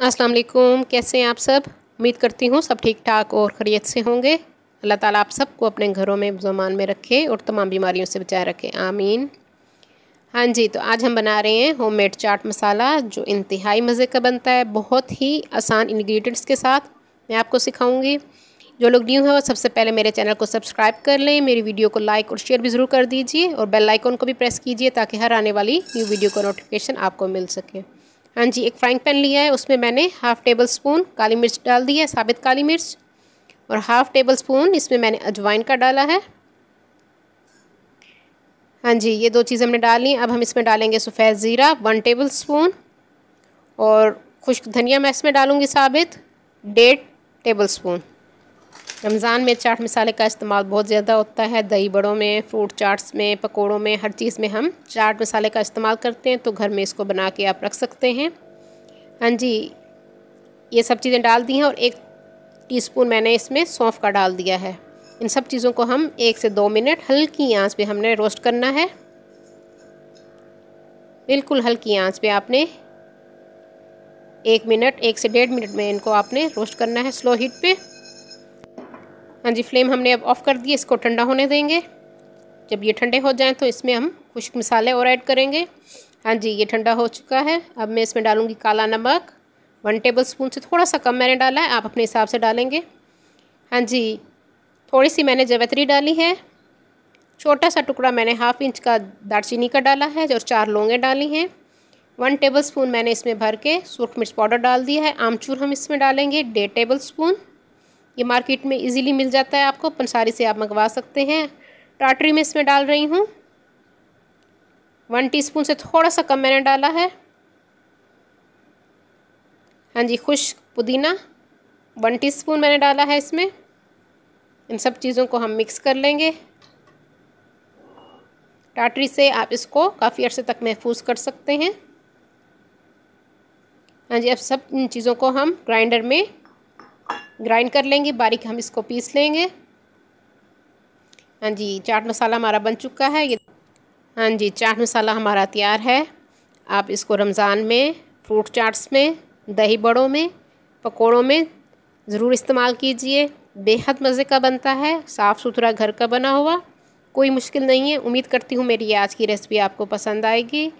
अस्सलाम वालेकुम, कैसे हैं आप सब। उम्मीद करती हूँ सब ठीक ठाक और खैरियत से होंगे। अल्लाह ताला आप सबको अपने घरों में ज़मान में रखे और तमाम बीमारियों से बचाए रखे, आमीन। हाँ जी, तो आज हम बना रहे हैं होममेड चाट मसाला जो इंतहाई मज़े का बनता है, बहुत ही आसान इंग्रेडिएंट्स के साथ मैं आपको सिखाऊंगी। जो लोग न्यू हैं वो सबसे पहले मेरे चैनल को सब्सक्राइब कर लें, मेरी वीडियो को लाइक और शेयर भी ज़रूर कर दीजिए और बेल आइकन को भी प्रेस कीजिए ताकि हर आने वाली न्यू वीडियो का नोटिफिकेशन आपको मिल सके। हाँ जी, एक फ्राइंग पैन लिया है, उसमें मैंने हाफ़ टेबल स्पून काली मिर्च डाल दी है, साबित काली मिर्च, और हाफ़ टेबल स्पून इसमें मैंने अजवाइन का डाला है। हाँ जी, ये दो चीज़ें हमने डाल ली। अब हम इसमें डालेंगे सफ़ेद ज़ीरा 1 टेबल स्पून और खुश्क धनिया मैं इसमें डालूँगी साबित 1.5 टेबल स्पून। रमज़ान में चाट मसाले का इस्तेमाल बहुत ज़्यादा होता है, दही बड़ों में, फ्रूट चाट्स में, पकोड़ों में, हर चीज़ में हम चाट मसाले का इस्तेमाल करते हैं, तो घर में इसको बना के आप रख सकते हैं। हाँ जी, ये सब चीज़ें डाल दी हैं और 1 टीस्पून मैंने इसमें सौंफ का डाल दिया है। इन सब चीज़ों को हम 1 से 2 मिनट हल्की आंच पे हमने रोस्ट करना है। बिल्कुल हल्की आंच पे आपने 1 मिनट 1 से 1.5 मिनट में इनको आपने रोस्ट करना है, स्लो हीट पे। हाँ जी, फ्लेम हमने अब ऑफ़ कर दी, इसको ठंडा होने देंगे। जब ये ठंडे हो जाएं तो इसमें हम खुश्क मसाले और ऐड करेंगे। हाँ जी, ये ठंडा हो चुका है। अब मैं इसमें डालूँगी काला नमक 1 टेबल स्पून से थोड़ा सा कम मैंने डाला है, आप अपने हिसाब से डालेंगे। हाँ जी, थोड़ी सी मैंने जावित्री डाली है, छोटा सा टुकड़ा मैंने हाफ़ इंच का दालचीनी का डाला है और 4 लौंगे डाली हैं। 1 टेबल स्पून मैंने इसमें भर के सुरख मिर्च पाउडर डाल दिया है। आमचूर हम इसमें डालेंगे 1.5 टेबल स्पून। ये मार्केट में इजीली मिल जाता है, आपको पंसारी से आप मंगवा सकते हैं। टाटरी में इसमें डाल रही हूँ 1 टीस्पून से थोड़ा सा कम मैंने डाला है। हाँ जी, खुश्क पुदीना 1 टीस्पून मैंने डाला है इसमें। इन सब चीज़ों को हम मिक्स कर लेंगे। टाटरी से आप इसको काफ़ी अर्से तक महफूज कर सकते हैं। हाँ जी, अब सब इन चीज़ों को हम ग्राइंडर में ग्राइंड कर लेंगे, बारीक हम इसको पीस लेंगे। हाँ जी, चाट मसाला हमारा बन चुका है। ये हाँ जी, चाट मसाला हमारा तैयार है। आप इसको रमज़ान में, फ्रूट चाट्स में, दही बड़ों में, पकोड़ों में ज़रूर इस्तेमाल कीजिए। बेहद मज़े का बनता है, साफ़ सुथरा घर का बना हुआ, कोई मुश्किल नहीं है। उम्मीद करती हूँ मेरी आज की रेसिपी आपको पसंद आएगी।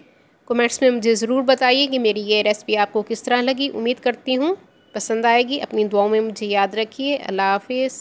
कमेंट्स में मुझे ज़रूर बताइए कि मेरी ये रेसिपी आपको किस तरह लगी। उम्मीद करती हूँ पसंद आएगी। अपनी दुआओं में मुझे याद रखिए। अल्लाह हाफिज़।